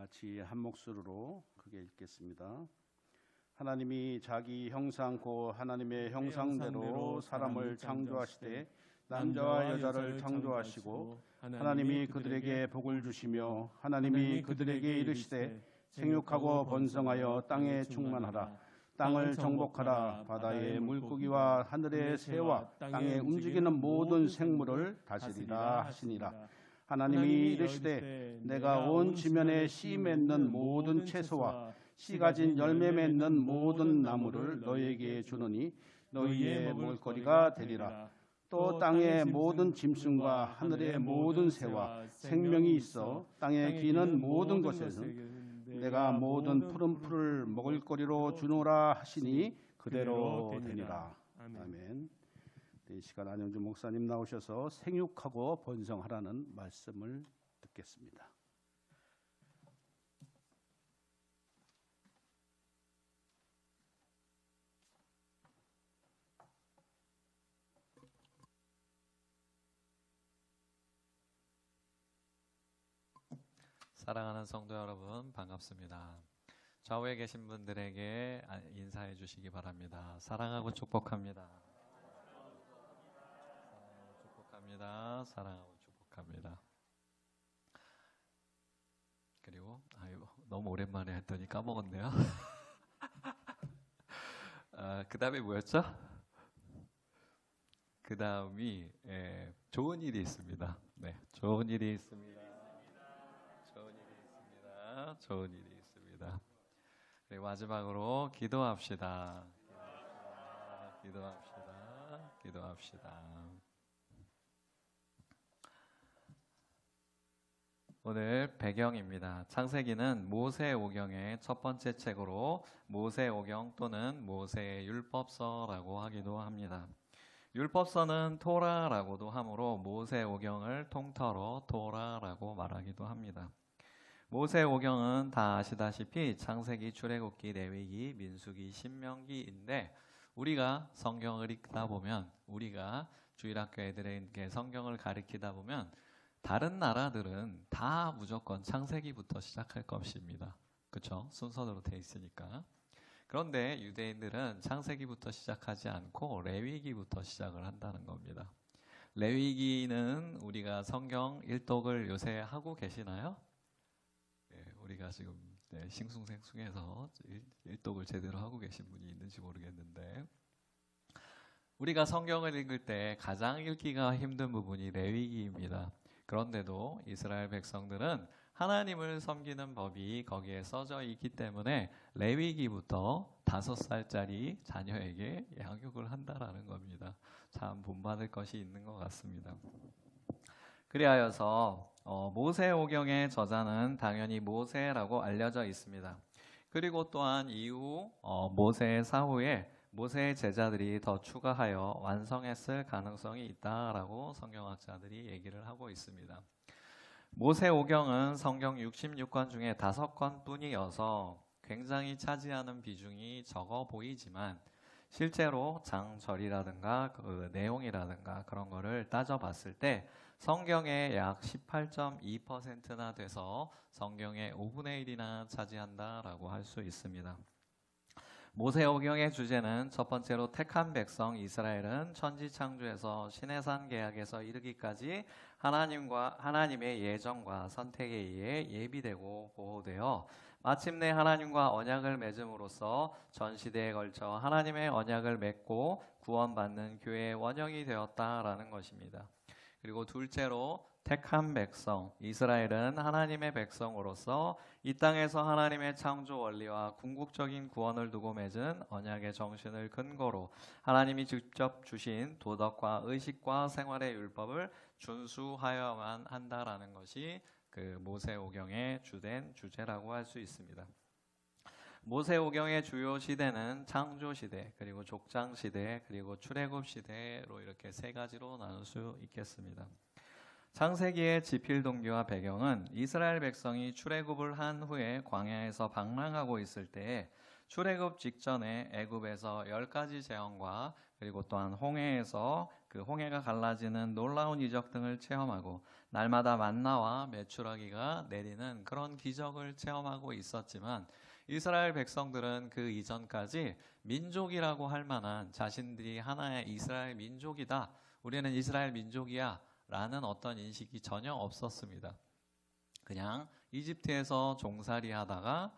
같이 한 목소리로 크게 읽겠습니다. 하나님이 자기 형상 곧 하나님의 형상대로 사람을 창조하시되 남자와 여자를 창조하시고 하나님이 그들에게 복을 주시며 하나님이 그들에게 이르시되 생육하고 번성하여 땅에 충만하라. 땅을 정복하라. 바다의 물고기와 하늘의 새와 땅에 움직이는 모든 생물을 다스리라 하시니라. 하나님이 이르시되 내가 온 지면에 씨 맺는 모든 채소와 씨 가진 열매 맺는 모든 나무를 너희에게 주노니 너희의 먹을거리가 되리라. 또 땅의 모든 짐승과 하늘의 모든 새와 생명이 있어 땅에 기는 모든 것에는 내가 모든 푸른 풀을 먹을거리로 주노라 하시니 그대로 되니라. 아멘. 이 시간 안영주 목사님 나오셔서 생육하고 번성하라는 말씀을 듣겠습니다. 사랑하는 성도 여러분, 반갑습니다. 좌우에 계신 분들에게 인사해 주시기 바랍니다. 사랑하고 축복합니다. 사랑하고 축복합니다. 그리고 너무 오랜만에 했더니 까먹었네요. 그 다음에 뭐였죠? 그 다음이 좋은 일이 있습니다. 네, 좋은 일이 있습니다. 좋은 일이 있습니다. 그리고 마지막으로 기도합시다. 기도합시다. 오늘 배경입니다. 창세기는 모세오경의 첫 번째 책으로 모세오경 또는 모세의 율법서라고 하기도 합니다. 율법서는 토라라고도 하므로 모세오경을 통틀어 토라라고 말하기도 합니다. 모세오경은 다 아시다시피 창세기, 출애굽기, 레위기, 민수기, 신명기인데 우리가 성경을 읽다 보면, 우리가 주일학교 애들에게 성경을 가르치다 보면 다른 나라들은 다 무조건 창세기부터 시작할 것입니다. 그렇죠? 순서대로 돼 있으니까. 그런데 유대인들은 창세기부터 시작하지 않고 레위기부터 시작을 한다는 겁니다. 레위기는 우리가 성경 일독을 요새 하고 계시나요? 네, 우리가 지금 싱숭생숭해서 일독을 제대로 하고 계신 분이 있는지 모르겠는데, 우리가 성경을 읽을 때 가장 읽기가 힘든 부분이 레위기입니다. 그런데도 이스라엘 백성들은 하나님을 섬기는 법이 거기에 써져 있기 때문에 레위기부터 5살짜리 자녀에게 양육을 한다라는 겁니다. 참 본받을 것이 있는 것 같습니다. 그리하여서 모세오경의 저자는 당연히 모세라고 알려져 있습니다. 그리고 또한 이후 모세의 사후에 모세의 제자들이 더 추가하여 완성했을 가능성이 있다라고 성경학자들이 얘기를 하고 있습니다. 모세오경은 성경 66권 중에 5권 뿐이어서 굉장히 차지하는 비중이 적어 보이지만 실제로 장절이라든가 그 내용이라든가 그런 거를 따져봤을 때 성경의 약 18.2%나 돼서 성경의 5분의 1이나 차지한다라고 할 수 있습니다. 모세오경의 주제는 첫 번째로 택한 백성 이스라엘은 천지창조에서 시내산 계약에서 이르기까지 하나님의 예정과 선택에 의해 예비되고 보호되어 마침내 하나님과 언약을 맺음으로써 전 시대에 걸쳐 하나님의 언약을 맺고 구원받는 교회의 원형이 되었다라는 것입니다. 그리고 둘째로 택한 백성, 이스라엘은 하나님의 백성으로서 이 땅에서 하나님의 창조 원리와 궁극적인 구원을 두고 맺은 언약의 정신을 근거로 하나님이 직접 주신 도덕과 의식과 생활의 율법을 준수하여야만 한다라는 것이 그 모세오경의 주된 주제라고 할 수 있습니다. 모세오경의 주요 시대는 창조시대, 그리고 족장시대, 그리고 출애굽시대로 이렇게 3가지로 나눌 수 있겠습니다. 창세기의 지필 동기와 배경은 이스라엘 백성이 출애굽을 한 후에 광야에서 방랑하고 있을 때에 출애굽 직전에 애굽에서 10가지 재앙과 그리고 또한 홍해에서 그 홍해가 갈라지는 놀라운 이적 등을 체험하고 날마다 만나와 메추라기가 내리는 그런 기적을 체험하고 있었지만 이스라엘 백성들은 그 이전까지 민족이라고 할 만한 자신들이 하나의 이스라엘 민족이다, 우리는 이스라엘 민족이야 라는 어떤 인식이 전혀 없었습니다. 그냥 이집트에서 종살이 하다가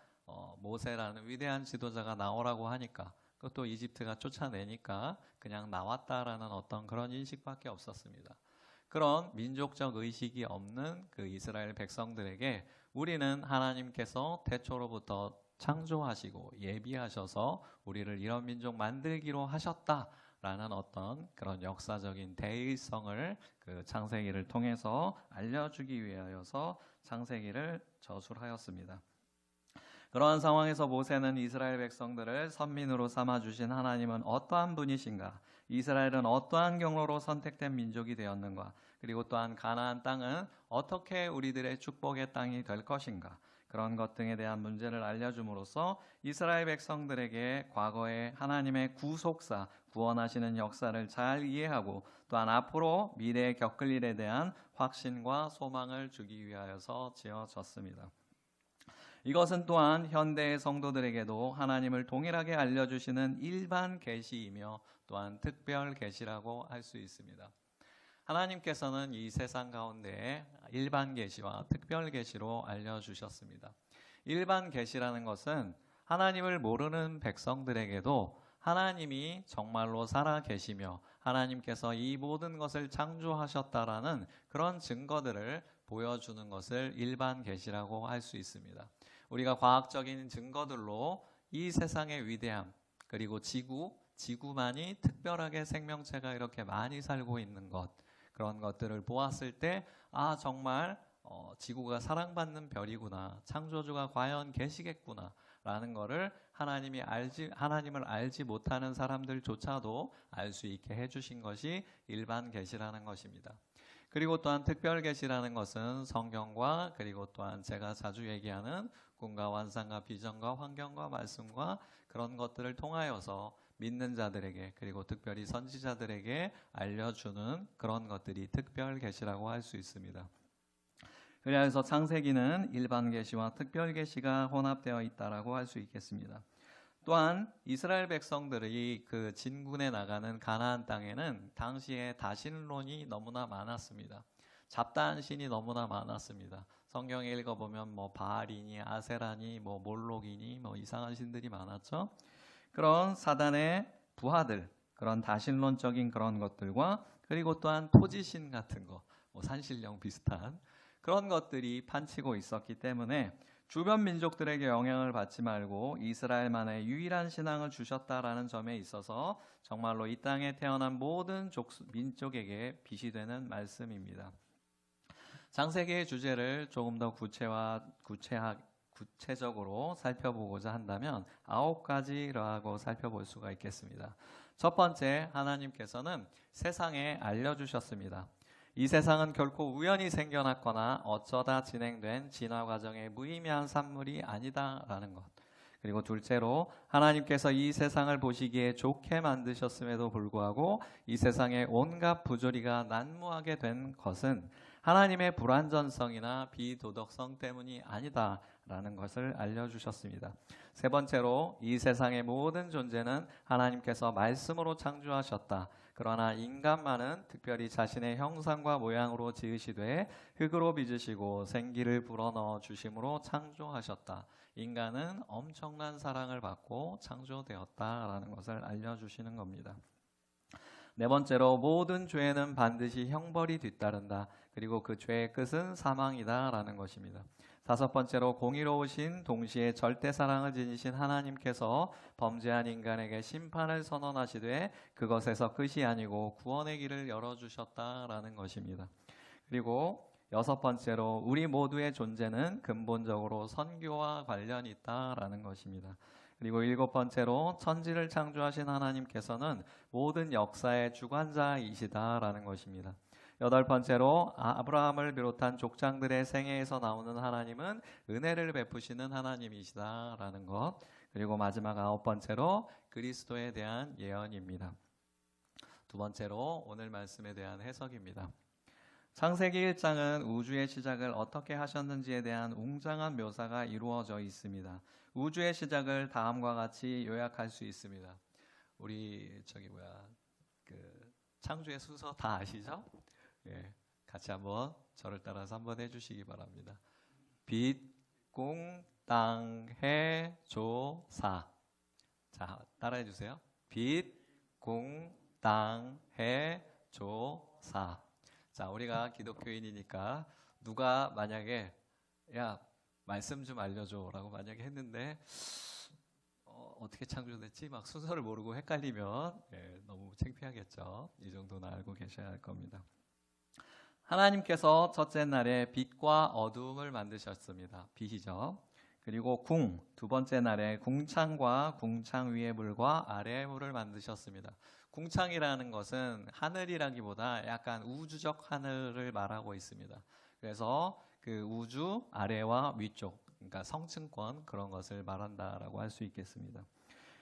모세라는 위대한 지도자가 나오라고 하니까, 그것도 이집트가 쫓아내니까 그냥 나왔다라는 어떤 그런 인식밖에 없었습니다. 그런 민족적 의식이 없는 그 이스라엘 백성들에게 우리는 하나님께서 태초로부터 창조하시고 예비하셔서 우리를 이런 민족 만들기로 하셨다라는 어떤 그런 역사적인 대의성을 그 창세기를 통해서 알려주기 위하여서 창세기를 저술하였습니다. 그러한 상황에서 모세는 이스라엘 백성들을 선민으로 삼아주신 하나님은 어떠한 분이신가, 이스라엘은 어떠한 경로로 선택된 민족이 되었는가, 그리고 또한 가나안 땅은 어떻게 우리들의 축복의 땅이 될 것인가, 그런 것 등에 대한 문제를 알려줌으로써 이스라엘 백성들에게 과거의 하나님의 구속사, 구원하시는 역사를 잘 이해하고 또한 앞으로 미래에 겪을 일에 대한 확신과 소망을 주기 위하여서 지어졌습니다. 이것은 또한 현대의 성도들에게도 하나님을 동일하게 알려주시는 일반 계시이며 또한 특별 계시라고 할 수 있습니다. 하나님께서는 이 세상 가운데 일반 계시와 특별 계시로 알려주셨습니다. 일반 계시라는 것은 하나님을 모르는 백성들에게도 하나님이 정말로 살아 계시며 하나님께서 이 모든 것을 창조하셨다라는 그런 증거들을 보여주는 것을 일반 계시라고 할 수 있습니다. 우리가 과학적인 증거들로 이 세상의 위대함, 그리고 지구만이 특별하게 생명체가 이렇게 많이 살고 있는 것, 그런 것들을 보았을 때 정말 지구가 사랑받는 별이구나, 창조주가 과연 계시겠구나 라는 것을 하나님을 알지 못하는 사람들조차도 알 수 있게 해주신 것이 일반 계시라는 것입니다. 그리고 또한 특별 계시라는 것은 성경과 그리고 또한 제가 자주 얘기하는 꿈과 환상과 비전과 환경과 말씀과 그런 것들을 통하여서 믿는 자들에게 그리고 특별히 선지자들에게 알려주는 그런 것들이 특별 계시라고 할 수 있습니다. 그래서 창세기는 일반 계시와 특별 계시가 혼합되어 있다라고 할 수 있겠습니다. 또한 이스라엘 백성들이 그 진군에 나가는 가나안 땅에는 당시에 다신론이 너무나 많았습니다. 잡다한 신이 너무나 많았습니다. 성경에 읽어보면 바알이니 아세라니 몰록이니 이상한 신들이 많았죠. 그런 사단의 부하들, 그런 다신론적인 그런 것들과 그리고 또한 토지신 같은 거, 산신령 비슷한 그런 것들이 판치고 있었기 때문에 주변 민족들에게 영향을 받지 말고 이스라엘만의 유일한 신앙을 주셨다라는 점에 있어서 정말로 이 땅에 태어난 모든 민족에게 빛이 되는 말씀입니다. 창세기의 주제를 조금 더 구체적으로 살펴보고자 한다면 9가지라고 살펴볼 수가 있겠습니다. 첫 번째, 하나님께서는 세상에 알려주셨습니다. 이 세상은 결코 우연히 생겨났거나 어쩌다 진행된 진화 과정의 무의미한 산물이 아니다라는 것. 그리고 둘째로 하나님께서 이 세상을 보시기에 좋게 만드셨음에도 불구하고 이 세상에 온갖 부조리가 난무하게 된 것은 하나님의 불완전성이나 비도덕성 때문이 아니다라는 것을 알려주셨습니다. 세 번째로 이 세상의 모든 존재는 하나님께서 말씀으로 창조하셨다. 그러나 인간만은 특별히 자신의 형상과 모양으로 지으시되 흙으로 빚으시고 생기를 불어넣어 주심으로 창조하셨다. 인간은 엄청난 사랑을 받고 창조되었다라는 것을 알려주시는 겁니다. 네 번째로 모든 죄는 반드시 형벌이 뒤따른다. 그리고 그 죄의 끝은 사망이다라는 것입니다. 다섯 번째로 공의로우신 동시에 절대 사랑을 지니신 하나님께서 범죄한 인간에게 심판을 선언하시되 그것에서 끝이 아니고 구원의 길을 열어주셨다라는 것입니다. 그리고 여섯 번째로 우리 모두의 존재는 근본적으로 선교와 관련이 있다라는 것입니다. 그리고 일곱 번째로 천지를 창조하신 하나님께서는 모든 역사의 주관자이시다라는 것입니다. 여덟 번째로 아브라함을 비롯한 족장들의 생애에서 나오는 하나님은 은혜를 베푸시는 하나님이시다라는 것. 그리고 마지막 아홉 번째로 그리스도에 대한 예언입니다. 두 번째로 오늘 말씀에 대한 해석입니다. 창세기 1장은 우주의 시작을 어떻게 하셨는지에 대한 웅장한 묘사가 이루어져 있습니다. 우주의 시작을 다음과 같이 요약할 수 있습니다. 우리 그 창조의 순서 다 아시죠? 예, 같이 한번 저를 따라서 한번 해주시기 바랍니다. 빛, 공, 땅, 해, 조, 사. 자, 따라해 주세요. 빛, 공, 땅, 해, 조, 사. 자, 우리가 기독교인이니까 누가 만약에 야, 말씀 좀 알려줘 라고 만약에 했는데 어떻게 창조됐지? 막 순서를 모르고 헷갈리면 너무 창피하겠죠. 이 정도는 알고 계셔야 할 겁니다. 하나님께서 첫째 날에 빛과 어둠을 만드셨습니다. 빛이죠. 그리고 두 번째 날에 궁창과 궁창 위의 물과 아래의 물을 만드셨습니다. 궁창이라는 것은 하늘이라기보다 약간 우주적 하늘을 말하고 있습니다. 그래서 그 우주 아래와 위쪽, 그러니까 성층권 그런 것을 말한다라고 할 수 있겠습니다.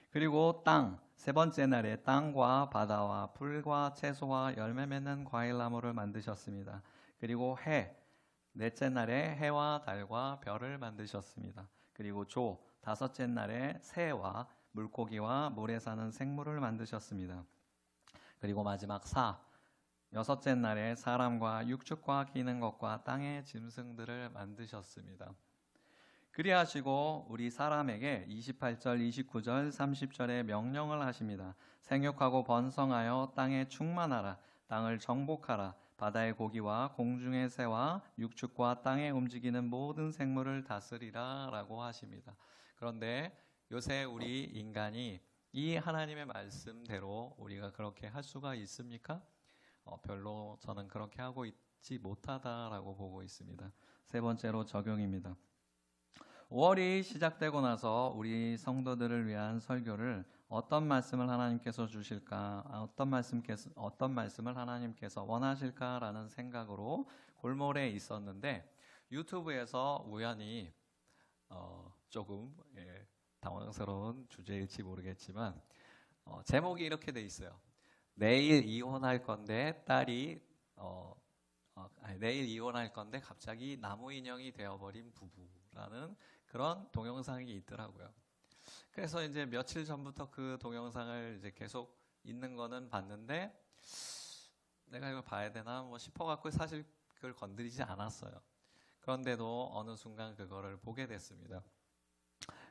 그리고 땅, 세 번째 날에 땅과 바다와 풀과 채소와 열매 맺는 과일나무를 만드셨습니다. 그리고 해, 넷째 날에 해와 달과 별을 만드셨습니다. 그리고 조, 다섯째 날에 새와 물고기와 물에 사는 생물을 만드셨습니다. 그리고 마지막 사, 여섯째 날에 사람과 육축과 기는 것과 땅의 짐승들을 만드셨습니다. 그리하시고 우리 사람에게 28절, 29절, 30절에 명령을 하십니다. 생육하고 번성하여 땅에 충만하라. 땅을 정복하라. 바다의 고기와 공중의 새와 육축과 땅에 움직이는 모든 생물을 다스리라 라고 하십니다. 그런데 요새 우리 인간이 이 하나님의 말씀대로 우리가 그렇게 할 수가 있습니까? 별로 저는 그렇게 하고 있지 못하다라고 보고 있습니다. 세 번째로 적용입니다. 5월이 시작되고 나서 우리 성도들을 위한 설교를 어떤 말씀을 하나님께서 주실까, 어떤 말씀을 하나님께서 원하실까라는 생각으로 골몰해 있었는데 유튜브에서 우연히 조금 당황스러운 주제일지 모르겠지만 제목이 이렇게 돼 있어요. 내일 이혼할 건데 내일 이혼할 건데 갑자기 나무 인형이 되어버린 부부라는 그런 동영상이 있더라고요. 그래서 이제 며칠 전부터 그 동영상을 이제 계속 있는 거는 봤는데 내가 이걸 봐야 되나 싶어갖고 사실 그걸 건드리지 않았어요. 그런데도 어느 순간 그거를 보게 됐습니다.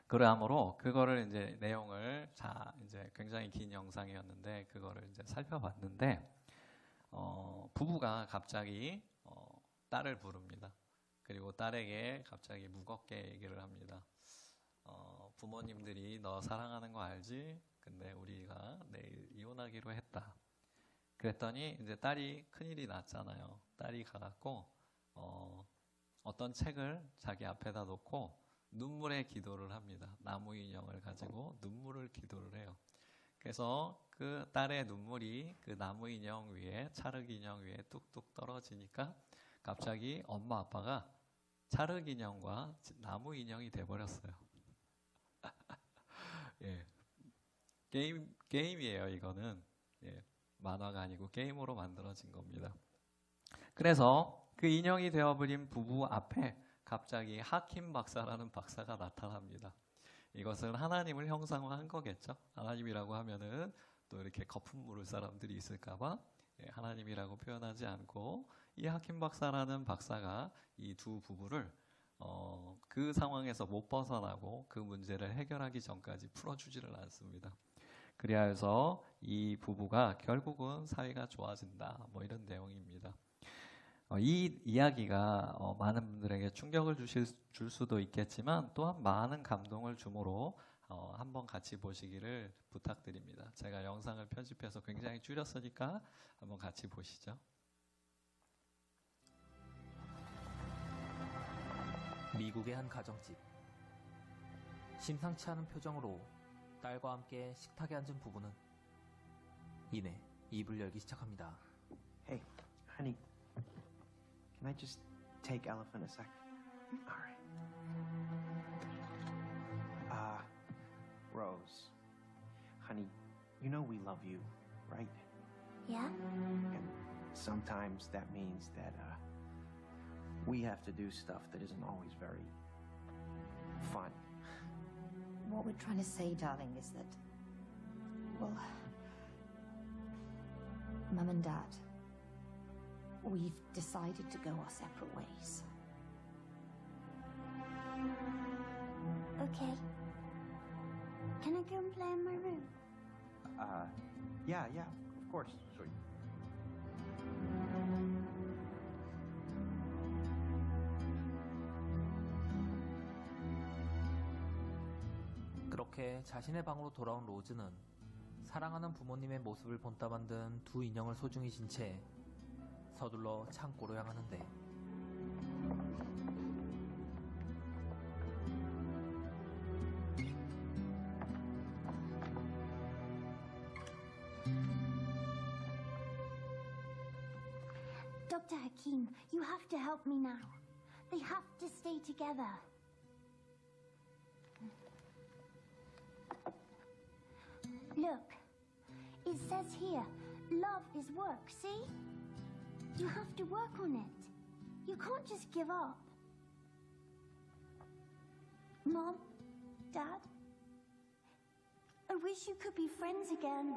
그러므로 그거를 이제 내용을 이제 굉장히 긴 영상이었는데 그거를 이제 살펴봤는데 부부가 갑자기 딸을 부릅니다. 그리고 딸에게 갑자기 무겁게 얘기를 합니다. 부모님들이 너 사랑하는 거 알지? 근데 우리가 내일 이혼하기로 했다. 그랬더니 이제 딸이 큰일이 났잖아요. 딸이 가갖고 어떤 책을 자기 앞에다 놓고 눈물의 기도를 합니다. 나무 인형을 가지고 눈물을 기도를 해요. 그래서 그 딸의 눈물이 그 나무 인형 위에, 찰흙 인형 위에 뚝뚝 떨어지니까 갑자기 엄마 아빠가 찰흙 인형과 나무 인형이 돼버렸어요. 예. 게임이에요, 이거는. 예. 만화가 아니고 게임으로 만들어진 겁니다. 그래서 그 인형이 되어버린 부부 앞에 갑자기 하킴 박사라는 박사가 나타납니다. 이것은 하나님을 형상화한 거겠죠. 하나님이라고 하면은 또 이렇게 거품 물을 사람들이 있을까봐 하나님이라고 표현하지 않고 이 하킴 박사라는 박사가 이 두 부부를 그 상황에서 못 벗어나고 그 문제를 해결하기 전까지 풀어주지를 않습니다. 그리하여서 이 부부가 결국은 사이가 좋아진다. 이런 내용입니다. 이 이야기가 많은 분들에게 충격을 줄 수도 있겠지만 또한 많은 감동을 주므로 한번 같이 보시기를 부탁드립니다. 제가 영상을 편집해서 굉장히 줄였으니까 한번 같이 보시죠. 미국의 한 가정집. 심상치 않은 표정으로 딸과 함께 식탁에 앉은 부부는 이내 입을 열기 시작합니다. Hey, honey, can I just take Elephant a sec? All right. Rose, honey, you know we love you, right? Yeah? And sometimes that means that we have to do stuff that isn't always very fun. What we're trying to say, darling, is that, well, Mum and Dad, we've decided to go our separate ways. Okay. Can I go and play in my room? Yeah, of course. Sweet. 그렇게 자신의 방으로 돌아온 로즈는 사랑하는 부모님의 모습을 본따 만든 두 인형을 소중히 진 채 서둘러 창고로 향하는데 Dr. Hakim, you have to help me now. They have to stay together. Look, it says here, love is work, see? You have to work on it. You can't just give up. Mom, Dad, I wish you could be friends again.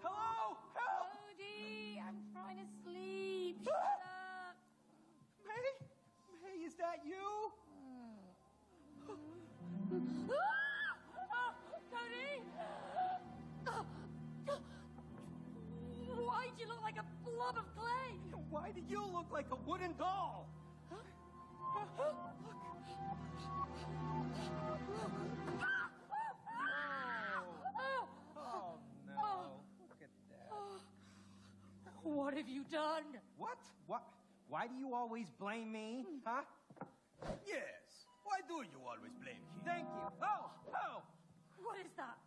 Cody, I'm trying to sleep. Shut up. May, is that you? Cody! Why'd you look like a blob of clay? Why do you look like a wooden doll? Oh no! Look at that. What have you done? What? What? Why do you always blame me? Huh? Yes. Why do you always blame him? Thank you. Oh! What is that?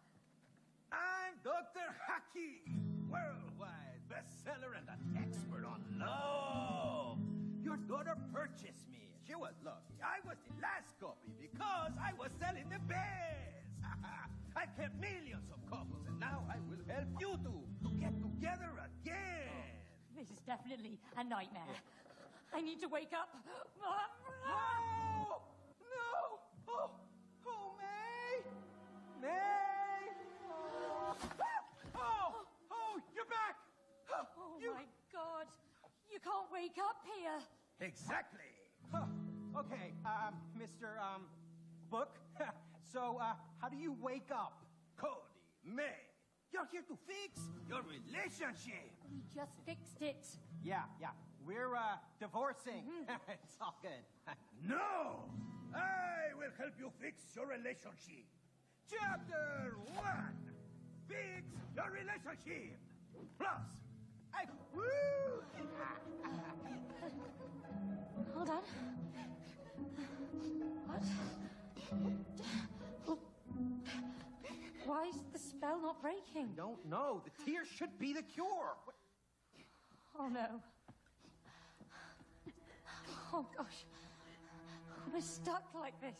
I'm Dr. Hakim, worldwide bestseller and an expert on love. Your daughter purchased me. She was lucky. I was the last copy because I was selling the best. I've kept millions of couples, and now I will help you to get together again. This is definitely a nightmare. I need to wake up. No! No! Oh, May! May! Oh, you're back! Oh my God. You can't wake up here. Exactly. Okay, Mr. Book. So, how do you wake up? Cody, May, you're here to fix your relationship. We just fixed it. Yeah. We're, divorcing. It's all good. No! I will help you fix your relationship. Chapter 1. Fix your relationship. Plus, Hold on. What? Why is the spell not breaking? Don't know. The tears should be the cure. Oh no. Oh gosh. We're stuck like this.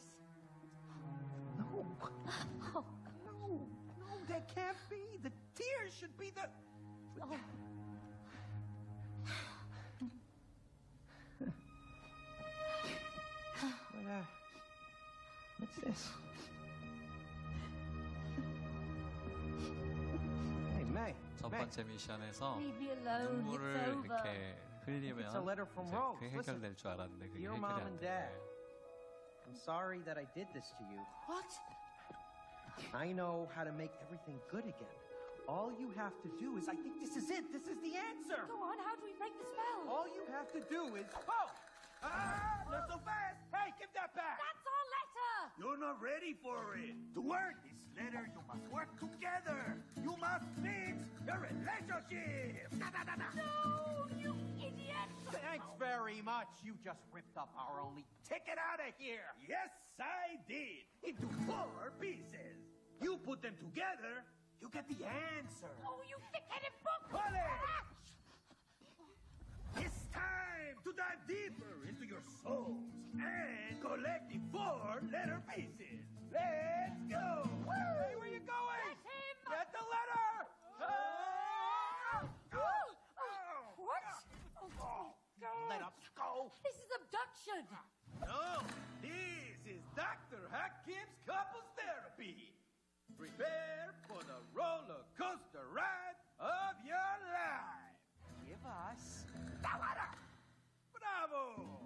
No. Oh, No, that can't be. The tears should be the... oh. What's this? Hey, May. 첫 번째 미션에서 Leave me alone. 눈물을 It's over. 이렇게 흘리면 It's a letter from 이제 Rose. 그게 해결될 줄 알았는데 그게 Dear 해결이 Mom 안 and 되네. Dad, I'm sorry that I did this to you. What? I know how to make everything good again. All you have to do is, I think this is it. This is the answer. Go on, how do we break the spell? All you have to do is, Not so fast! Hey, give that back! That's our letter! You're not ready for it. To work this letter, you must work together. You must fix your relationship. No, you idiot! Thanks very much. You just ripped up our only ticket out of here. Yes, I did. Into 4 pieces. You put them together, you get the answer. Oh, you thick-headed book! Pull it! It's time to dive deeper into your souls and collect the 4 letter pieces. Let's go! Hey, where you going? Get him! Get the letter! What? Oh, God. Let us go. This is abduction! No, this is Dr. Hakim's couples therapy. Prepare for the roller coaster ride of your life. Give us. The letter! Bravo!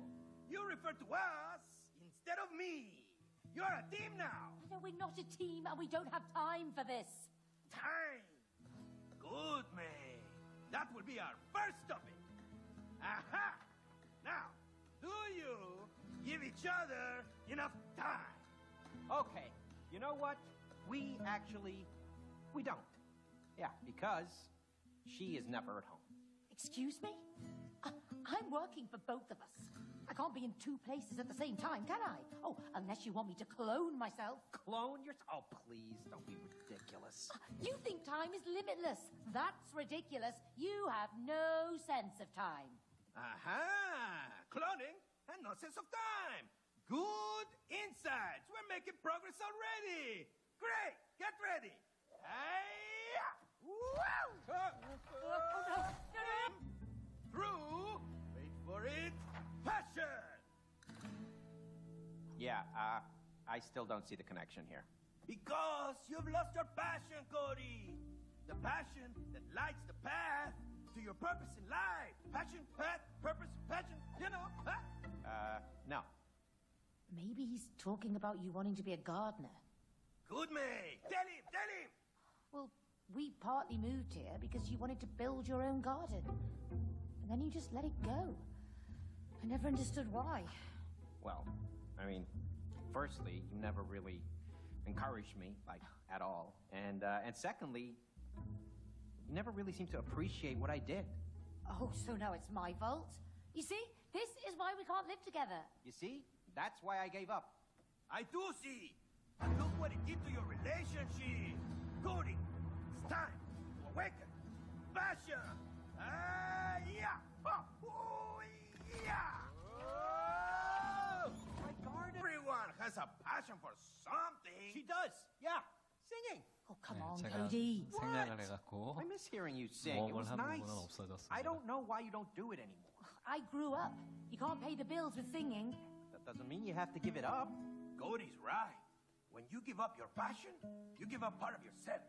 You refer to us instead of me. You're a team now. No, we're not a team and we don't have time for this. Time. Good, man. That will be our first topic. Aha! Now, do you give each other enough time? Okay. You know what? We don't. Yeah, because she is never at home. Excuse me? I'm working for both of us. I can't be in 2 places at the same time, can I? Oh, unless you want me to clone myself. Clone yourself? Oh, please, don't be ridiculous. You think time is limitless. That's ridiculous. You have no sense of time. Aha! Cloning and no sense of time. Good insights. We're making progress already. Great. Get ready. Hey! Woo! Oh, no. No. Through. Wait for it. Passion. Yeah, I still don't see the connection here. Because you've lost your passion, Cody. The passion that lights the path to your purpose in life. Passion, path, purpose, passion. You know, huh? No. Maybe he's talking about you wanting to be a gardener. Good man. Tell him. Well, we partly moved here because you wanted to build your own garden. And then you just let it go. I never understood why. Well, I mean, firstly, you never really encouraged me, like, at all. And secondly, you never really seemed to appreciate what I did. Oh, so now it's my fault? You see, this is why we can't live together. You see? That's why I gave up. I do see. And look what it did to your relationship. Cody, it's time to awaken. Passion. Yeah. Oh, yeah. Oh! My garden. Everyone has a passion for something. She does. Yeah. Singing. Oh, come 네, on, 제가 Cody. 생략을 해갖고 I miss hearing you sing. It 모험을 was 한 nice. 부분은 없어졌습니다. I don't know why you don't do it anymore. I grew up. You can't pay the bills with singing. That doesn't mean you have to give it up. Cody's right. When you give up your passion, you give up part of yourself.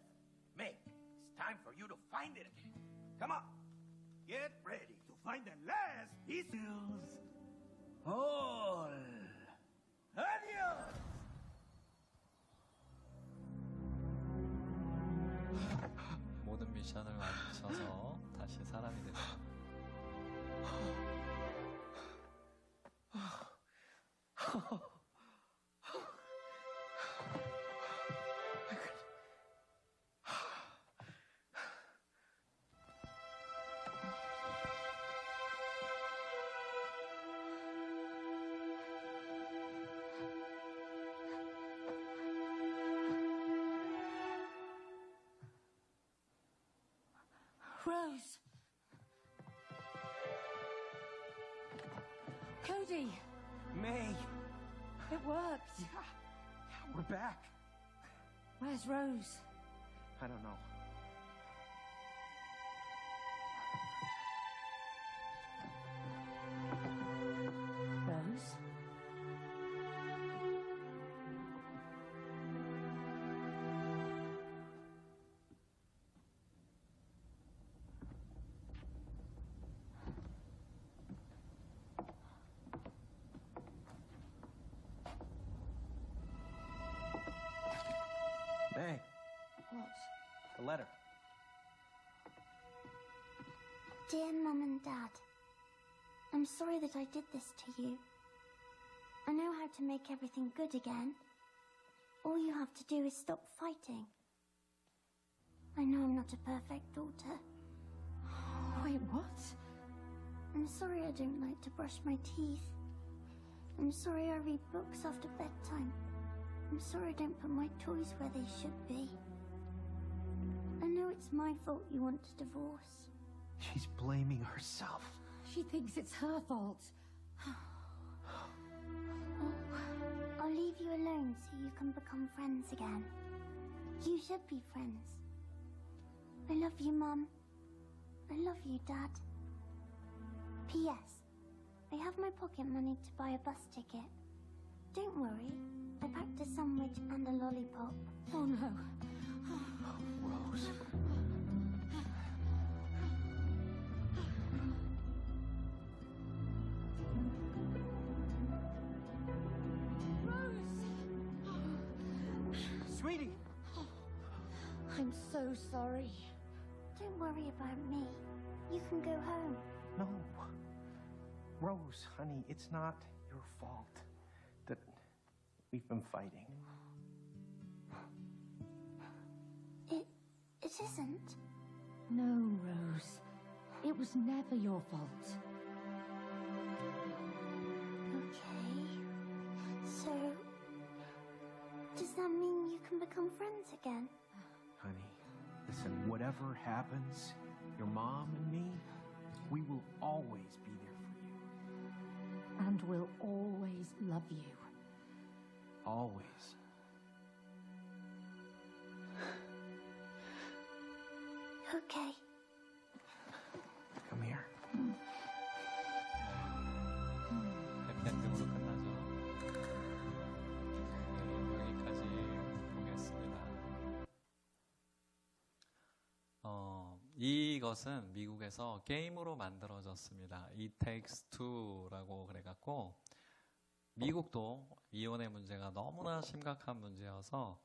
Meg, it's time for you to find it again. Come on. Get ready to find the last pieces. All. Adios. 모든 미션을 마쳐서 다시 사람이 됩니다. Rose. Cody, May. it worked. We're back. Where's Rose? I don't know. Rose? May. What? The letter. Dear Mum and Dad, I'm sorry that I did this to you. I know how to make everything good again. All you have to do is stop fighting. I know I'm not a perfect daughter. Wait, what? I'm sorry I don't like to brush my teeth. I'm sorry I read books after bedtime. I'm sorry I don't put my toys where they should be. I know it's my fault you want a divorce. She's blaming herself. She thinks it's her fault. I'll leave you alone so you can become friends again. You should be friends. I love you, Mum. I love you, Dad. P.S. I have my pocket money to buy a bus ticket. Don't worry, I packed a sandwich and a lollipop. Oh no. Rose. Sweetie! I'm so sorry. Don't worry about me. You can go home. No. Rose, honey, it's not your fault that we've been fighting. It isn't. No, Rose. It was never your fault. Okay. So, does that mean you can become friends again? Honey, listen, whatever happens, your mom and me, we will always be there for you. And we'll always love you. Always. Okay. Come here. 해피엔딩으로 끝나죠. 네, 여기까지 보겠습니다. 이것은 미국에서 게임으로 만들어졌습니다. It Takes Two라고 그래갖고 미국도 이혼의 문제가 너무나 심각한 문제여서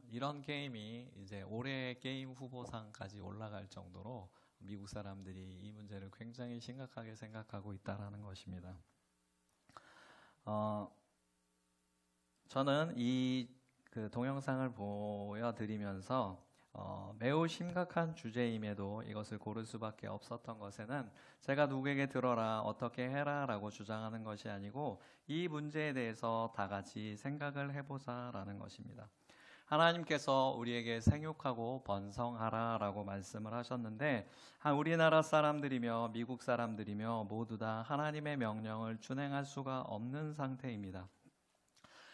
이런 게임이 이제 올해의 게임 후보상까지 올라갈 정도로 미국 사람들이 이 문제를 굉장히 심각하게 생각하고 있다라는 것입니다. 저는 이 동영상을 보여드리면서 매우 심각한 주제임에도 이것을 고를 수밖에 없었던 것에는 제가 누구에게 들어라 어떻게 해라 라고 주장하는 것이 아니고 이 문제에 대해서 다 같이 생각을 해보자 라는 것입니다. 하나님께서 우리에게 생육하고 번성하라 라고 말씀을 하셨는데 우리나라 사람들이며 미국 사람들이며 모두 다 하나님의 명령을 준행할 수가 없는 상태입니다.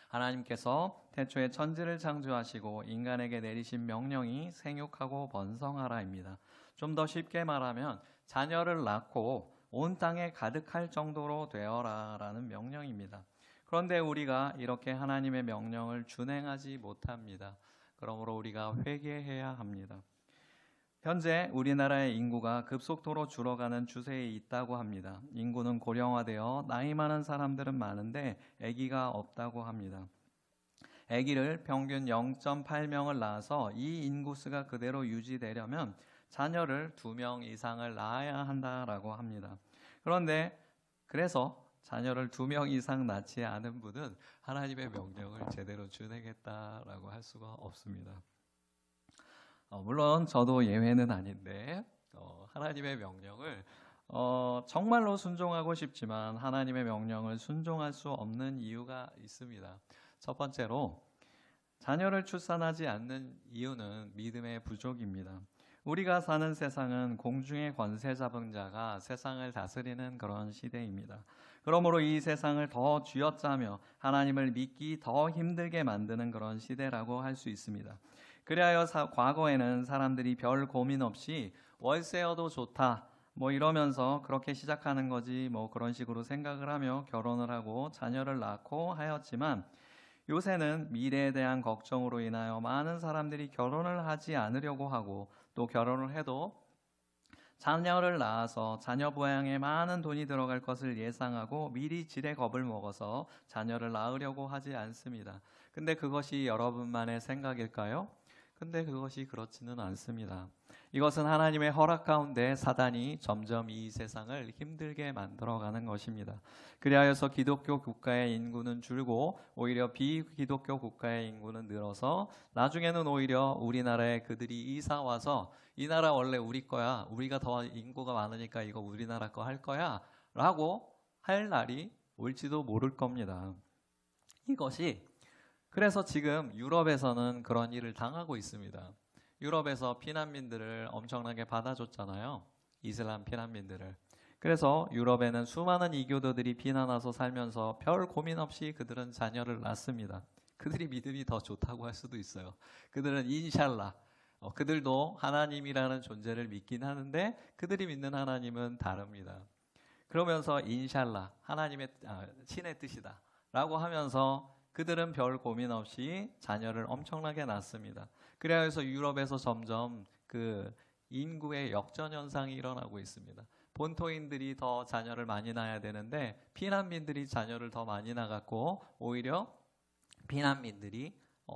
하나님께서 태초에 천지를 창조하시고 인간에게 내리신 명령이 생육하고 번성하라입니다. 좀 더 쉽게 말하면 자녀를 낳고 온 땅에 가득할 정도로 되어라 라는 명령입니다. 그런데 우리가 이렇게 하나님의 명령을 준행하지 못합니다. 그러므로 우리가 회개해야 합니다. 현재 우리나라의 인구가 급속도로 줄어가는 추세에 있다고 합니다. 인구는 고령화되어 나이 많은 사람들은 많은데 아기가 없다고 합니다. 아기를 평균 0.8명을 낳아서 이 인구수가 그대로 유지되려면 자녀를 2명 이상을 낳아야 한다라고 합니다. 그래서 자녀를 2명 이상 낳지 않은 분은 하나님의 명령을 제대로 준행했다라고 할 수가 없습니다. 물론 저도 예외는 아닌데 하나님의 명령을 정말로 순종하고 싶지만 하나님의 명령을 순종할 수 없는 이유가 있습니다. 첫 번째로 자녀를 출산하지 않는 이유는 믿음의 부족입니다. 우리가 사는 세상은 공중의 권세 잡은 자가 세상을 다스리는 그런 시대입니다. 그러므로 이 세상을 더 쥐어짜며 하나님을 믿기 더 힘들게 만드는 그런 시대라고 할 수 있습니다. 그리하여 과거에는 사람들이 별 고민 없이 월세여도 좋다 이러면서 그렇게 시작하는 거지 그런 식으로 생각을 하며 결혼을 하고 자녀를 낳고 하였지만 요새는 미래에 대한 걱정으로 인하여 많은 사람들이 결혼을 하지 않으려고 하고 또 결혼을 해도 자녀를 낳아서 자녀 부양에 많은 돈이 들어갈 것을 예상하고 미리 지레 겁을 먹어서 자녀를 낳으려고 하지 않습니다. 근데 그것이 여러분만의 생각일까요? 근데 그것이 그렇지는 않습니다. 이것은 하나님의 허락 가운데 사단이 점점 이 세상을 힘들게 만들어가는 것입니다. 그리하여서 기독교 국가의 인구는 줄고 오히려 비기독교 국가의 인구는 늘어서 나중에는 오히려 우리나라에 그들이 이사 와서 이 나라 원래 우리 거야, 우리가 더 인구가 많으니까 이거 우리나라 거 할 거야 라고 할 날이 올지도 모를 겁니다. 이것이 그래서 지금 유럽에서는 그런 일을 당하고 있습니다. 유럽에서 피난민들을 엄청나게 받아줬잖아요. 이슬람 피난민들을. 그래서 유럽에는 수많은 이교도들이 피난 와서 살면서 별 고민 없이 그들은 자녀를 낳습니다. 그들이 믿음이 더 좋다고 할 수도 있어요. 그들은 인샬라, 그들도 하나님이라는 존재를 믿긴 하는데 그들이 믿는 하나님은 다릅니다. 그러면서 인샬라, 하나님의 신의 뜻이다 라고 하면서 그들은 별 고민 없이 자녀를 엄청나게 낳습니다. 그래서 유럽에서 점점 그 인구의 역전 현상이 일어나고 있습니다. 본토인들이 더 자녀를 많이 낳아야 되는데 피난민들이 자녀를 더 많이 낳았고 오히려 피난민들이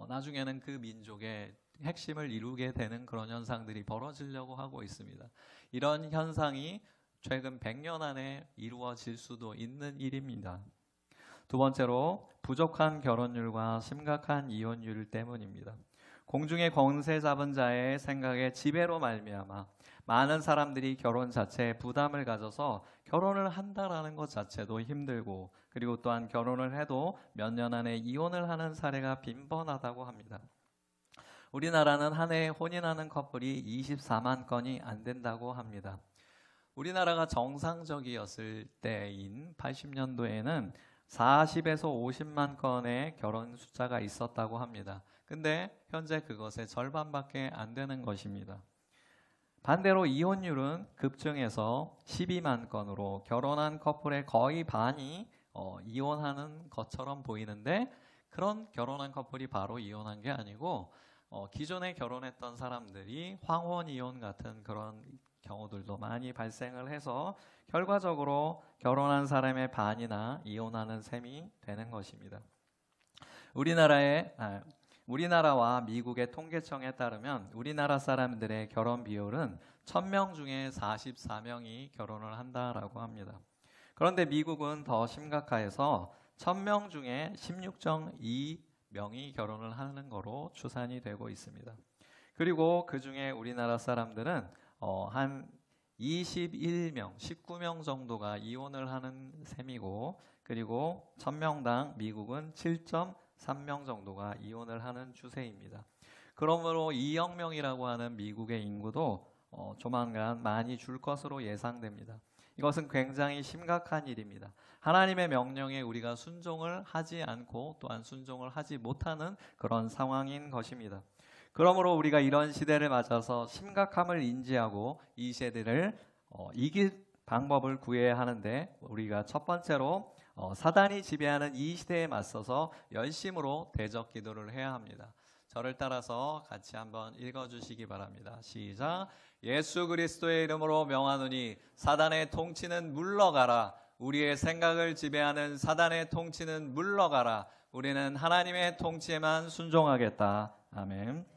나중에는 그 민족의 핵심을 이루게 되는 그런 현상들이 벌어지려고 하고 있습니다. 이런 현상이 최근 100년 안에 이루어질 수도 있는 일입니다. 두 번째로 부족한 결혼율과 심각한 이혼율 때문입니다. 공중의 권세 잡은 자의 생각의 지배로 말미암아 많은 사람들이 결혼 자체에 부담을 가져서 결혼을 한다라는 것 자체도 힘들고 그리고 또한 결혼을 해도 몇 년 안에 이혼을 하는 사례가 빈번하다고 합니다. 우리나라는 한 해에 혼인하는 커플이 24만 건이 안 된다고 합니다. 우리나라가 정상적이었을 때인 80년도에는 40에서 50만 건의 결혼 숫자가 있었다고 합니다. 근데 현재 그것의 절반밖에 안 되는 것입니다. 반대로 이혼율은 급증해서 12만 건으로 결혼한 커플의 거의 반이 이혼하는 것처럼 보이는데 그런 결혼한 커플이 바로 이혼한 게 아니고 기존에 결혼했던 사람들이 황혼 이혼 같은 그런 경우들도 많이 발생을 해서 결과적으로 결혼한 사람의 반이나 이혼하는 셈이 되는 것입니다. 우리나라와 미국의 통계청에 따르면 우리나라 사람들의 결혼 비율은 1000명 중에 44명이 결혼을 한다라고 합니다. 그런데 미국은 더 심각해서 1000명 중에 16.2명이 결혼을 하는 거로 추산이 되고 있습니다. 그리고 그 중에 우리나라 사람들은 한 21명, 19명 정도가 이혼을 하는 셈이고 그리고 1000명당 미국은 7.3명 정도가 이혼을 하는 추세입니다. 그러므로 2억 명이라고 하는 미국의 인구도 조만간 많이 줄 것으로 예상됩니다. 이것은 굉장히 심각한 일입니다. 하나님의 명령에 우리가 순종을 하지 않고 또한 순종을 하지 못하는 그런 상황인 것입니다. 그러므로 우리가 이런 시대를 맞아서 심각함을 인지하고 이 시대를 이길 방법을 구해야 하는데 우리가 첫 번째로 사단이 지배하는 이 시대에 맞서서 열심으로 대적 기도를 해야 합니다. 저를 따라서 같이 한번 읽어주시기 바랍니다. 시작. 예수 그리스도의 이름으로 명하노니 사단의 통치는 물러가라. 우리의 생각을 지배하는 사단의 통치는 물러가라. 우리는 하나님의 통치에만 순종하겠다. 아멘.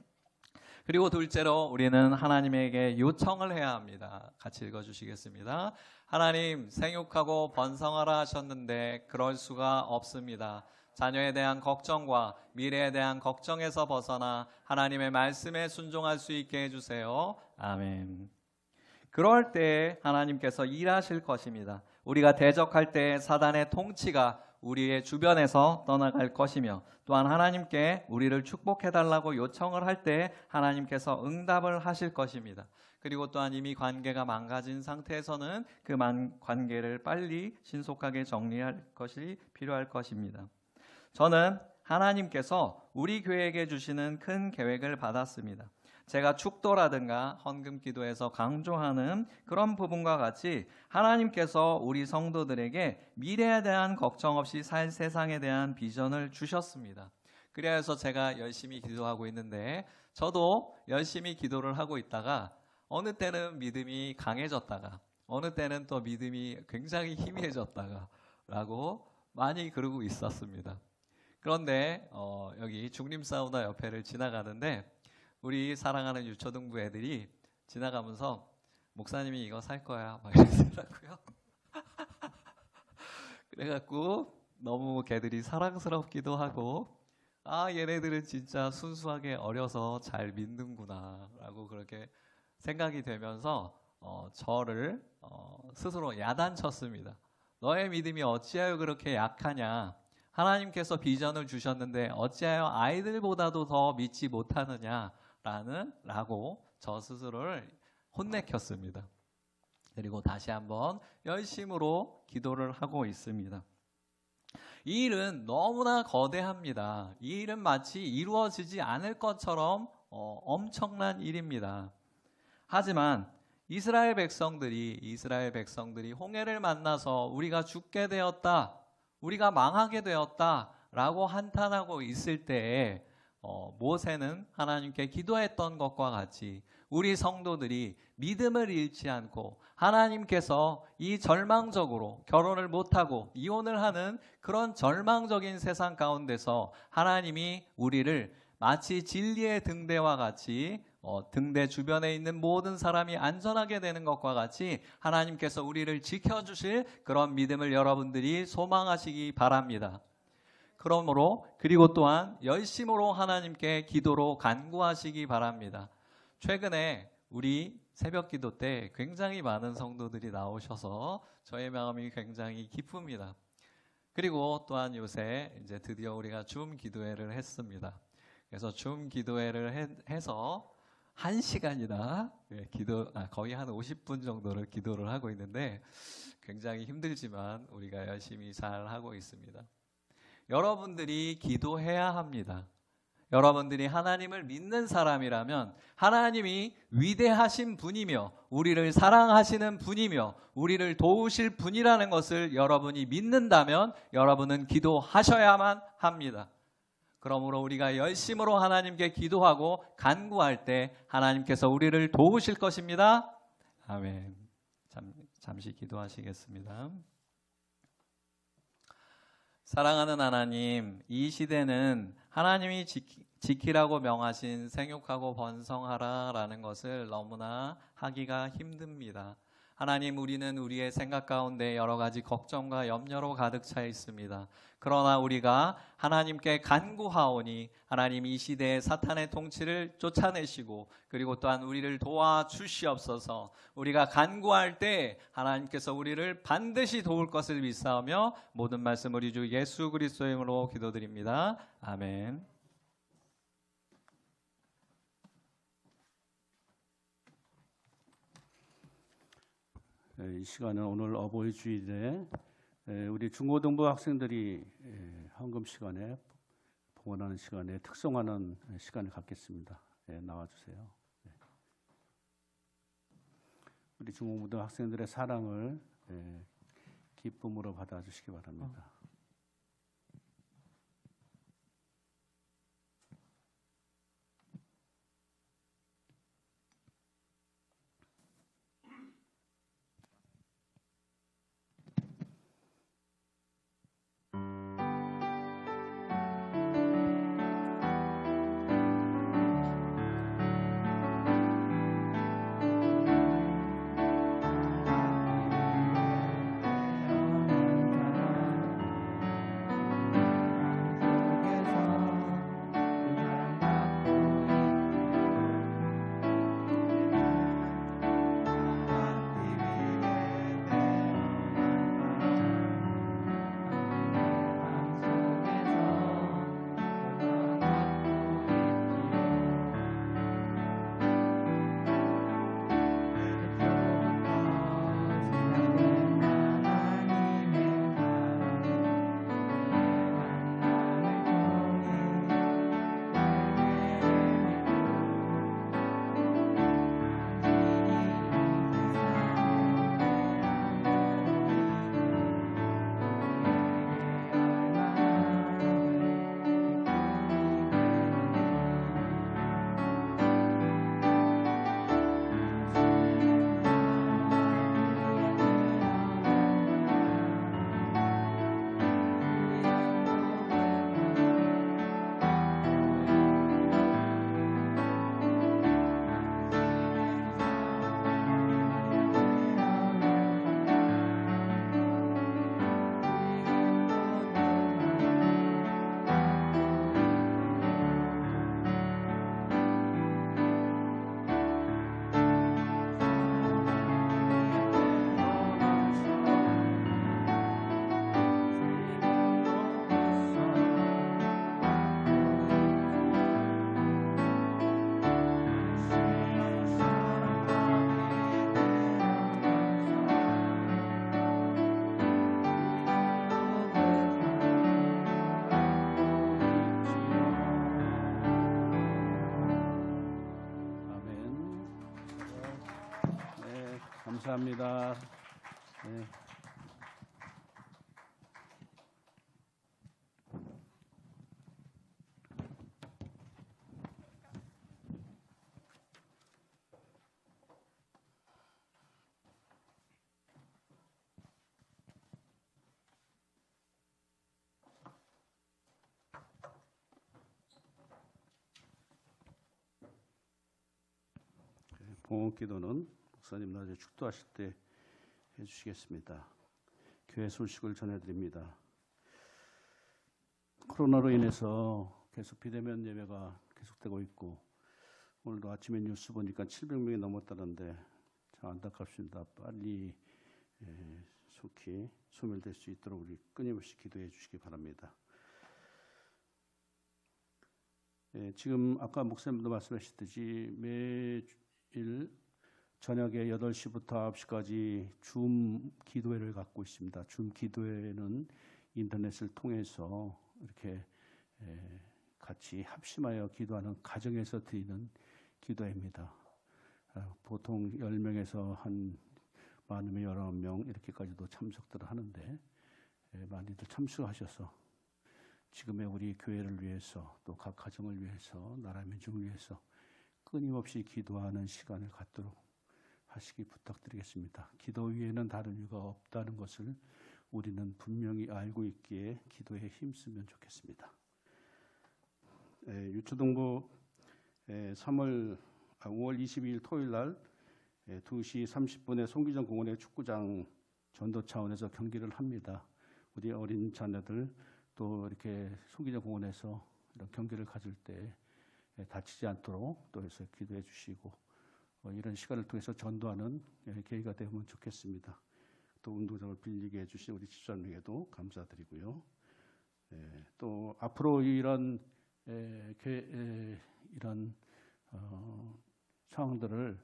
그리고 둘째로 우리는 하나님에게 요청을 해야 합니다. 같이 읽어주시겠습니다. 하나님, 생육하고 번성하라 하셨는데 그럴 수가 없습니다. 자녀에 대한 걱정과 미래에 대한 걱정에서 벗어나 하나님의 말씀에 순종할 수 있게 해주세요. 아멘. 그럴 때 하나님께서 일하실 것입니다. 우리가 대적할 때 사단의 통치가 우리의 주변에서 떠나갈 것이며 또한 하나님께 우리를 축복해달라고 요청을 할 때 하나님께서 응답을 하실 것입니다. 그리고 또한 이미 관계가 망가진 상태에서는 그 관계를 빨리 신속하게 정리할 것이 필요할 것입니다. 저는 하나님께서 우리 교회에게 주시는 큰 계획을 받았습니다. 제가 축도라든가 헌금 기도에서 강조하는 그런 부분과 같이 하나님께서 우리 성도들에게 미래에 대한 걱정 없이 살 세상에 대한 비전을 주셨습니다. 그래서 제가 열심히 기도하고 있는데 저도 열심히 기도를 하고 있다가 어느 때는 믿음이 강해졌다가 어느 때는 또 믿음이 굉장히 희미해졌다가 라고 많이 그러고 있었습니다. 그런데 여기 중림사우나 옆에를 지나가는데 우리 사랑하는 유초등부 애들이 지나가면서 목사님이 이거 살 거야 막 이러더라고요. 그래갖고 너무 걔들이 사랑스럽기도 하고 아 얘네들은 진짜 순수하게 어려서 잘 믿는구나 라고 그렇게 생각이 되면서 저를 스스로 야단쳤습니다. 너의 믿음이 어찌하여 그렇게 약하냐, 하나님께서 비전을 주셨는데 어찌하여 아이들보다도 더 믿지 못하느냐 라고 저 스스로를 혼내켰습니다. 그리고 다시 한번 열심으로 기도를 하고 있습니다. 이 일은 너무나 거대합니다. 이 일은 마치 이루어지지 않을 것처럼 엄청난 일입니다. 하지만 이스라엘 백성들이 홍해를 만나서 우리가 죽게 되었다, 우리가 망하게 되었다라고 한탄하고 있을 때에 모세는 하나님께 기도했던 것과 같이 우리 성도들이 믿음을 잃지 않고 하나님께서 이 절망적으로 결혼을 못하고 이혼을 하는 그런 절망적인 세상 가운데서 하나님이 우리를 마치 진리의 등대와 같이 등대 주변에 있는 모든 사람이 안전하게 되는 것과 같이 하나님께서 우리를 지켜주실 그런 믿음을 여러분들이 소망하시기 바랍니다. 그러므로 그리고 또한 열심으로 하나님께 기도로 간구하시기 바랍니다. 최근에 우리 새벽 기도 때 굉장히 많은 성도들이 나오셔서 저의 마음이 굉장히 기쁩니다. 그리고 또한 요새 이제 드디어 우리가 줌 기도회를 했습니다. 그래서 줌 기도회를 해서 1시간이나 거의 한 50분 정도를 기도를 하고 있는데 굉장히 힘들지만 우리가 열심히 잘 하고 있습니다. 여러분들이 기도해야 합니다. 여러분들이 하나님을 믿는 사람이라면 하나님이 위대하신 분이며 우리를 사랑하시는 분이며 우리를 도우실 분이라는 것을 여러분이 믿는다면 여러분은 기도하셔야만 합니다. 그러므로 우리가 열심으로 하나님께 기도하고 간구할 때 하나님께서 우리를 도우실 것입니다. 아멘. 잠시 기도하시겠습니다. 사랑하는 하나님, 이 시대는 하나님이 지키라고 명하신 생육하고 번성하라라는 것을 너무나 하기가 힘듭니다. 하나님, 우리는 우리의 생각 가운데 여러 가지 걱정과 염려로 가득 차 있습니다. 그러나 우리가 하나님께 간구하오니 하나님 이 시대의 사탄의 통치를 쫓아내시고 그리고 또한 우리를 도와주시옵소서. 우리가 간구할 때 하나님께서 우리를 반드시 도울 것을 믿사오며 모든 말씀 우리 주 예수 그리스도의 이름으로 기도드립니다. 아멘. 이 시간은 오늘 어버이 주일에 우리 중고등부 학생들이 헌금 시간에 봉헌하는 시간에 특송하는 시간을 갖겠습니다. 나와주세요. 우리 중고등부 학생들의 사랑을 기쁨으로 받아주시기 바랍니다. 감사합니다. 네. 봉헌기도는 목사님 나중에 축도하실 때 해주시겠습니다. 교회 소식을 전해드립니다. 코로나로 인해서 계속 비대면 예배가 계속되고 있고 오늘도 아침에 뉴스 보니까 700명이 넘었다는데 참 안타깝습니다. 빨리 속히 소멸될 수 있도록 우리 끊임없이 기도해 주시기 바랍니다. 지금 아까 목사님도 말씀하셨듯이 매일 저녁에 8시부터 9시까지 줌 기도회를 갖고 있습니다. 줌 기도회는 인터넷을 통해서 이렇게 같이 합심하여 기도하는 가정에서 드리는 기도회입니다. 보통 10명에서 한 많으면 19명 이렇게까지도 참석들을 하는데 많이들 참석하셔서 지금의 우리 교회를 위해서 또 각 가정을 위해서 나라 민족을 위해서 끊임없이 기도하는 시간을 갖도록 하시기 부탁드리겠습니다. 기도 위에는 다른 이유가 없다는 것을 우리는 분명히 알고 있기에 기도에 힘쓰면 좋겠습니다. 유초동부 5월 22일 토요일 날 2시 30분에 송기정 공원의 축구장 전도 차원에서 경기를 합니다. 우리 어린 자녀들 또 이렇게 송기정 공원에서 이런 경기를 가질 때 다치지 않도록 또 해서 기도해 주시고 이런 시간을 통해서 전도하는 계기가 되면 좋겠습니다. 또 운동장을 빌리게 해주신 우리 집사님에게도 감사드리고요. 또 앞으로 이런 상황들을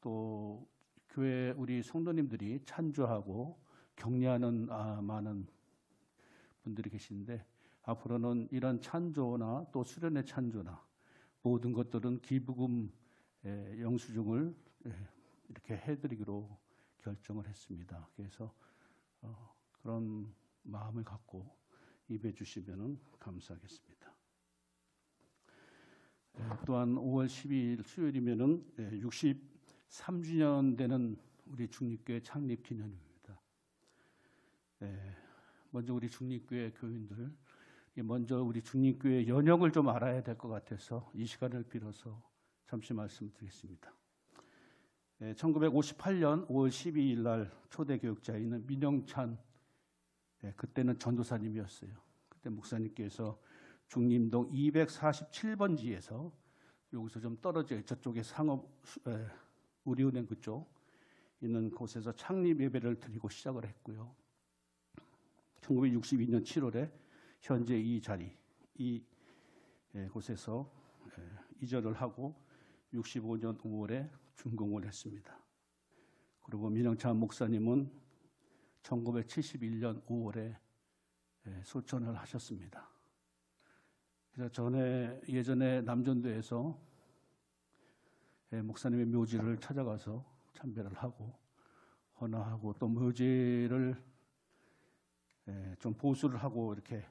또 교회 우리 성도님들이 찬조하고 격려하는 많은 분들이 계신데 앞으로는 이런 찬조나 또 수련의 찬조나 모든 것들은 기부금 영수증을 이렇게 해드리기로 결정을 했습니다. 그래서 그런 마음을 갖고 입에 주시면 감사하겠습니다. 또한 5월 12일 수요일이면은 63주년 되는 우리 중립교회 창립 기념일입니다. 먼저 우리 중립교회 교인들 먼저 우리 중립교회 연역을 좀 알아야 될 것 같아서 이 시간을 빌어서 잠시 말씀드리겠습니다. 1958년 5월 12일 날 초대 교육자인 민영찬 그때는 전도사님이었어요. 그때 목사님께서 중림동 247번지에서 여기서 좀 떨어져 저쪽에 상업 우리은행 그쪽 있는 곳에서 창립 예배를 드리고 시작을 했고요. 1962년 7월에 현재 이 자리 이 곳에서 이전을 하고 65년 5월에 준공을 했습니다. 그리고 민영찬 목사님은 1971년 5월에 소천을 하셨습니다. 그래서 예전에 남전도에서 목사님의 묘지를 찾아가서 참배를 하고 헌화하고 또 묘지를 좀 보수를 하고 이렇게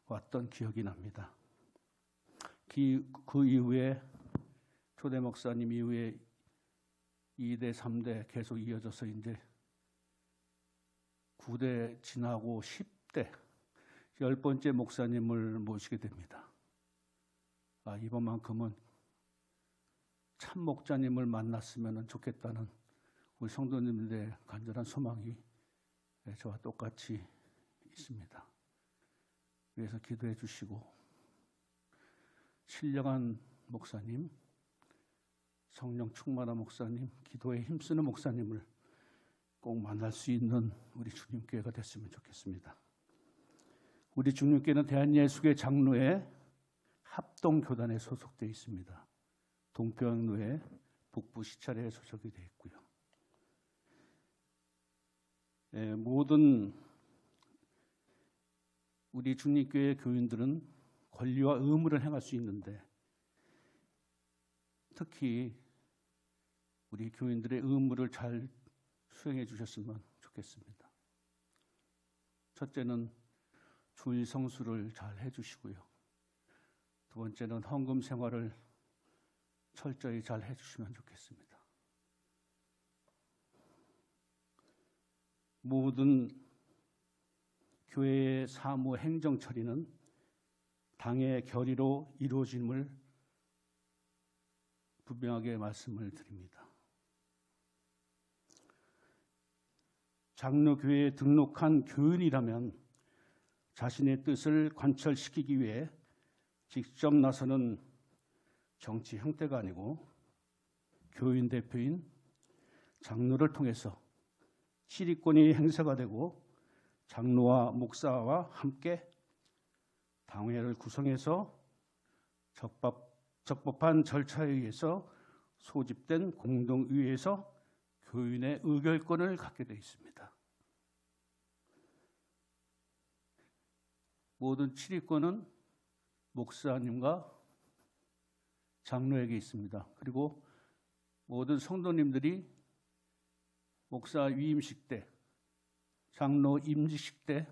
왔던 기억이 납니다. 그 이후에 초대 목사님 이후에 2대, 3대 계속 이어져서 이제 9대 지나고 10대 10번째 목사님을 모시게 됩니다. 이번만큼은 참 목자님을 만났으면 좋겠다는 우리 성도님들의 간절한 소망이 저와 똑같이 있습니다. 그래서 기도해 주시고 신령한 목사님, 성령 충만한 목사님, 기도에 힘쓰는 목사님을 꼭 만날 수 있는 우리 주님교회가 됐으면 좋겠습니다. 우리 주님교회는 대한예수교 장로회 합동교단에 소속되어 있습니다. 동평로회 북부 시찰에 소속이 되어 있고요. 모든 우리 중립교회 교인들은 권리와 의무를 행할 수 있는데 특히 우리 교인들의 의무를 잘 수행해 주셨으면 좋겠습니다. 첫째는 주일 성수를 잘 해주시고요. 두 번째는 헌금 생활을 철저히 잘 해주시면 좋겠습니다. 모든 교회의 사무 행정 처리는 당의 결의로 이루어짐을 분명하게 말씀을 드립니다. 장로교회에 등록한 교인이라면 자신의 뜻을 관철시키기 위해 직접 나서는 정치 형태가 아니고 교인 대표인 장로를 통해서 지휘권이 행사가 되고 장로와 목사와 함께 당회를 구성해서 적법한 절차에 의해서 소집된 공동의회에서 교인의 의결권을 갖게 되어 있습니다. 모든 치리권은 목사님과 장로에게 있습니다. 그리고 모든 성도님들이 목사 위임식 때, 장로 임직식 때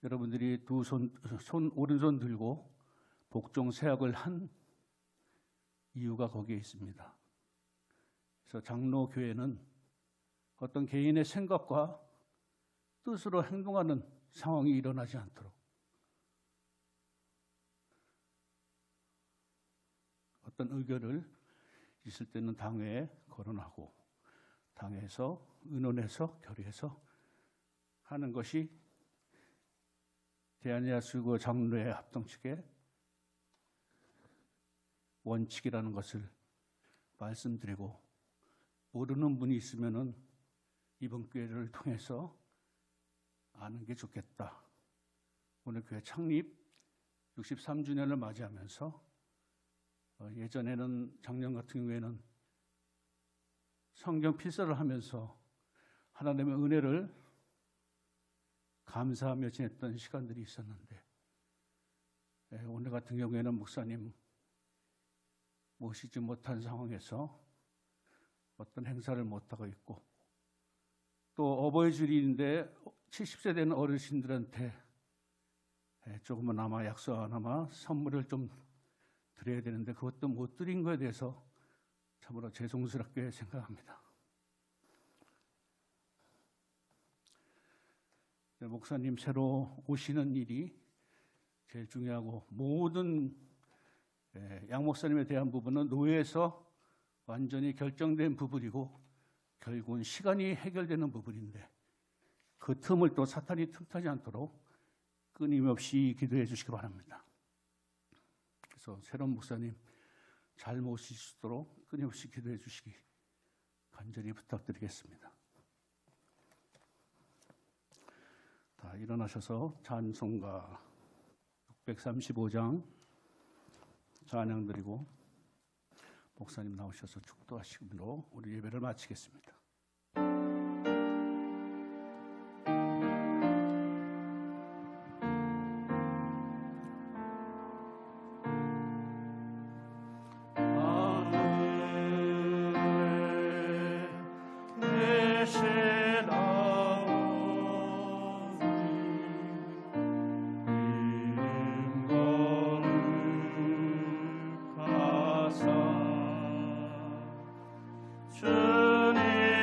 여러분들이 오른손 들고 복종 세약을 한 이유가 거기에 있습니다. 그래서 장로교회는 어떤 개인의 생각과 뜻으로 행동하는 상황이 일어나지 않도록 어떤 의결을 있을 때는 당회에 거론하고 당회에서 의논해서 결의해서 하는 것이 대한예수교 장로회 합동 측의 원칙이라는 것을 말씀드리고, 모르는 분이 있으면은 이번 기회를 통해서 아는 게 좋겠다. 오늘 교회 창립 63주년을 맞이하면서 예전에는 작년 같은 경우에는 성경 필사를 하면서 하나님의 은혜를 감사하며 지냈던 시간들이 있었는데, 오늘 같은 경우에는 목사님 모시지 못한 상황에서 어떤 행사를 못하고 있고, 또 어버이주일인데 70세 된 어르신들한테 조금은 약속 하나마 선물을 좀 드려야 되는데 그것도 못 드린 것에 대해서 참으로 죄송스럽게 생각합니다. 목사님 새로 오시는 일이 제일 중요하고, 모든 양 목사님에 대한 부분은 노예에서 완전히 결정된 부분이고 결국은 시간이 해결되는 부분인데, 그 틈을 또 사탄이 틈타지 않도록 끊임없이 기도해 주시기 바랍니다. 그래서 새로운 목사님 잘 모실 수 있도록 끊임없이 기도해 주시기 간절히 부탁드리겠습니다. 다 일어나셔서 찬송가 635장 찬양 드리고 목사님 나오셔서 축도하시므로 우리 예배를 마치겠습니다. 주님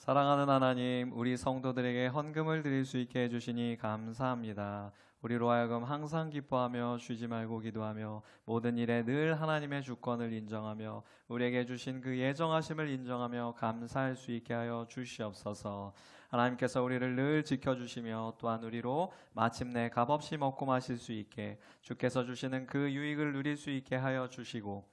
사랑하는 하나님, 우리 성도들에게 헌금을 드릴 수 있게 해주시니 감사합니다. 우리로 하여금 항상 기뻐하며 쉬지 말고 기도하며 모든 일에 늘 하나님의 주권을 인정하며 우리에게 주신 그 예정하심을 인정하며 감사할 수 있게 하여 주시옵소서. 하나님께서 우리를 늘 지켜주시며 또한 우리로 마침내 값없이 먹고 마실 수 있게 주께서 주시는 그 유익을 누릴 수 있게 하여 주시고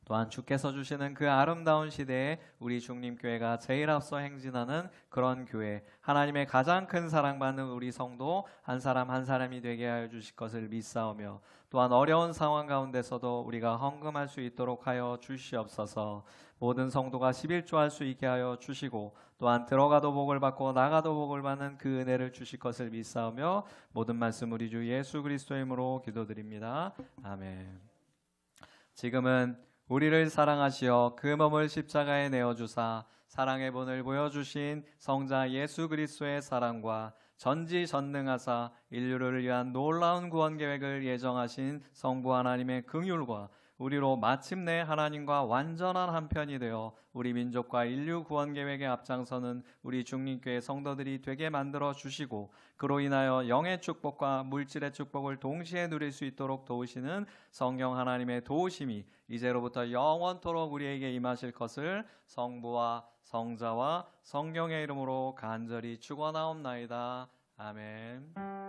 또한 주께서 주시는 그 아름다운 시대에 우리 중림교회가 제일 앞서 행진하는 그런 교회, 하나님의 가장 큰 사랑받는 우리 성도 한 사람 한 사람이 되게 하여 주실 것을 믿사오며 또한 어려운 상황 가운데서도 우리가 헌금할 수 있도록 하여 주시옵소서. 모든 성도가 11조할 수 있게 하여 주시고 또한 들어가도 복을 받고 나가도 복을 받는 그 은혜를 주실 것을 믿사오며 모든 말씀 우리 주 예수 그리스도의 이름으로 기도드립니다. 아멘. 지금은 우리를 사랑하시어 그 몸을 십자가에 내어주사 사랑의 본을 보여주신 성자 예수 그리스도의 사랑과 전지전능하사 인류를 위한 놀라운 구원 계획을 예정하신 성부 하나님의 긍휼과 우리로 마침내 하나님과 완전한 한편이 되어 우리 민족과 인류 구원 계획에 앞장서는 우리 중림교회 성도들이 되게 만들어 주시고 그로 인하여 영의 축복과 물질의 축복을 동시에 누릴 수 있도록 도우시는 성령 하나님의 도우심이 이제로부터 영원토록 우리에게 임하실 것을 성부와 성자와 성령의 이름으로 간절히 축원하옵나이다. 아멘.